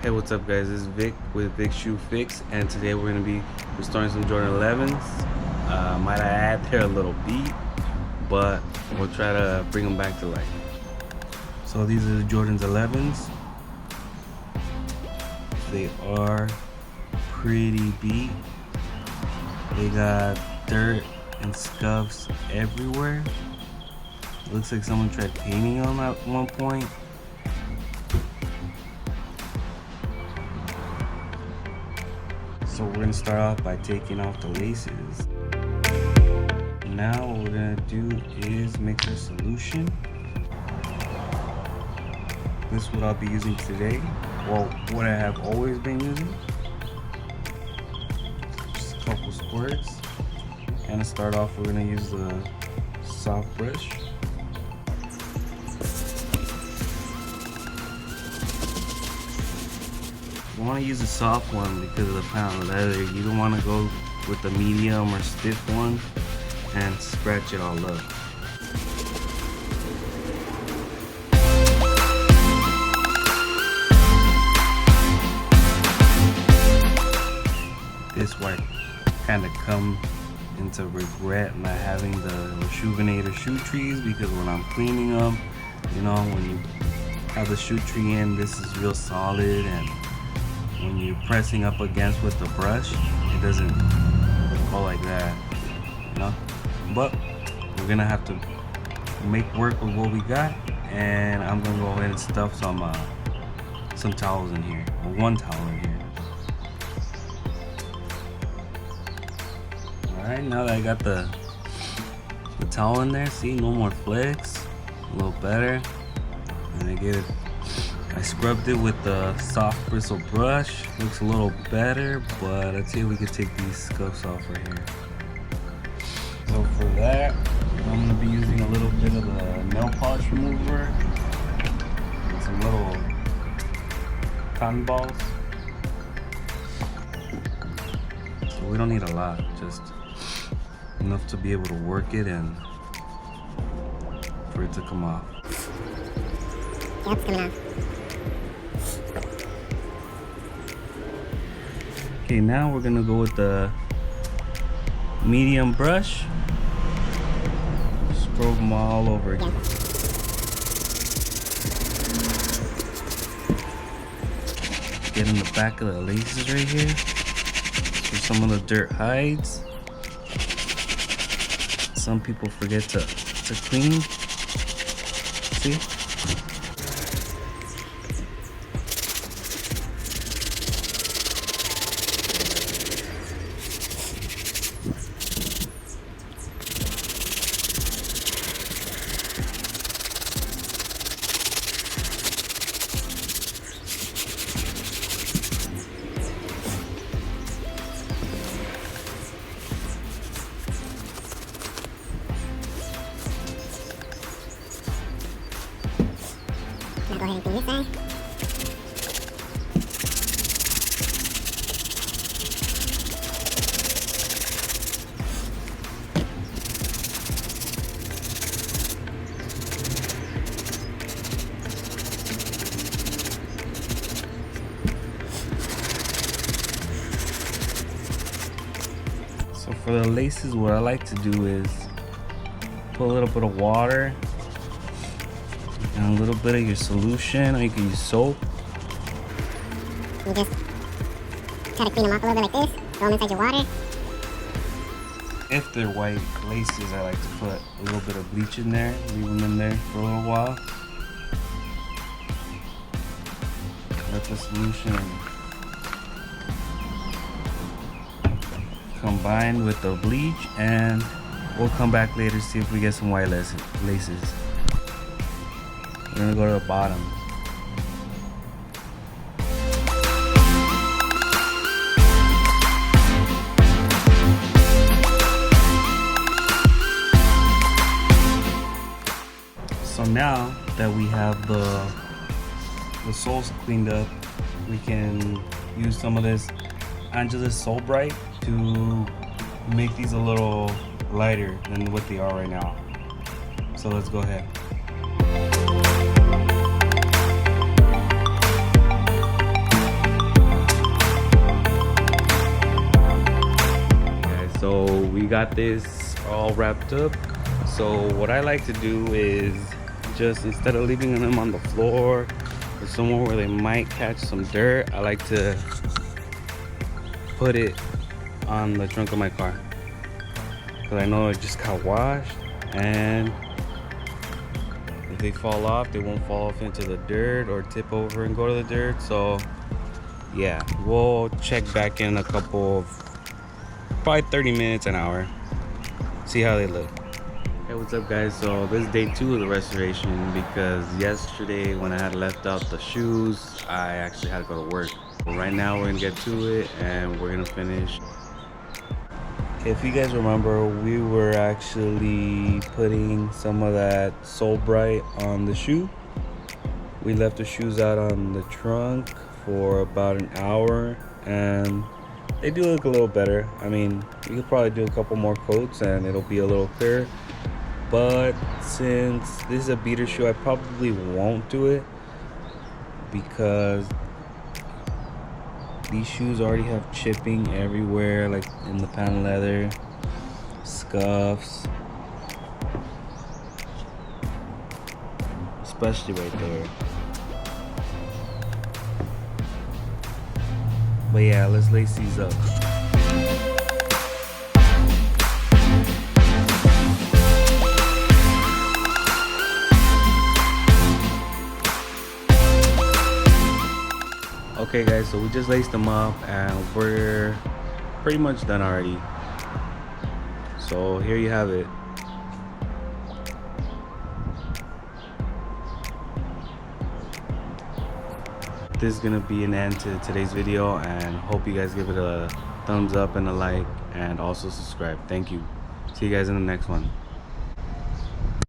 Hey, what's up guys? This is Vic with Vic Shoe Fix, and today we're going to be restoring some Jordan 11s. Might I add, they're a little beat, but we'll try to bring them back to life. So these are the Jordan's 11s. They are pretty beat. They got dirt and scuffs everywhere. Looks like someone tried painting them at one point. So we're gonna start off by taking off the laces. Now what we're gonna do is mix our solution. This is what I'll be using today. Well, what I have always been using. Just a couple squirts. And to start off, we're gonna use the soft brush. You want to use a soft one because of the pound of leather. You don't want to go with the medium or stiff one and scratch it all up. This is why I kind of come into regret not having the Rejuvenator shoe trees, because when I'm cleaning them, you know, when you have the shoe tree in, this is real solid, and when you're pressing up against with the brush, it doesn't go like that, you know. But we're gonna have to make work with what we got, and I'm gonna go ahead and stuff some towels in here, or one towel in here. All right, now that I got the towel in there, see, no more flecks, a little better, and I scrubbed it with the soft bristle brush. Looks a little better, but let's see if we can take these scuffs off right here. So for that, I'm gonna be using a little bit of the nail polish remover and some little cotton balls. So we don't need a lot, just enough to be able to work it and for it to come off. Yeah, it's coming off. Okay, now we're gonna go with the medium brush. Scrub them all over again. Get in the back of the laces right here, so some of the dirt hides. Some people forget to clean. See? Now go ahead and clean this side. So for the laces, what I like to do is put a little bit of water and a little bit of your solution, or you can use soap. You just try to clean them off a little bit like this. Throw them inside your water. If they're white laces, I like to put a little bit of bleach in there, leave them in there for a little while. Let the solution combine with the bleach, and we'll come back later to see if we get some white laces. We're gonna go to the bottom. So now that we have the soles cleaned up, we can use some of this Angelus Soul Bright to make these a little lighter than what they are right now. So let's go ahead. got this all wrapped up. So what I like to do is just, instead of leaving them on the floor or somewhere where they might catch some dirt, I like to put it on the trunk of my car, because I know it just got washed, and if they fall off, they won't fall off into the dirt or tip over and go to the dirt. So yeah, we'll check back in a couple of, probably 30 minutes, an hour, see how they look. Hey, what's up guys? So this is day 2 of the restoration, because yesterday when I had left out the shoes, I actually had to go to work. But right now we're gonna get to it and we're gonna finish. If you guys remember, we were actually putting some of that Soul Bright on the shoe. We left the shoes out on the trunk for about an hour and they do look a little better. I mean, you could probably do a couple more coats and it'll be a little clearer. But since this is a beater shoe, I probably won't do it, because these shoes already have chipping everywhere, like in the panel leather, scuffs, especially right there. But yeah, let's lace these up. Okay guys, so we just laced them up and we're pretty much done already. So here you have it. This is gonna be an end to today's video, and hope you guys give it a thumbs up and a like, and also subscribe. Thank you. See you guys in the next one.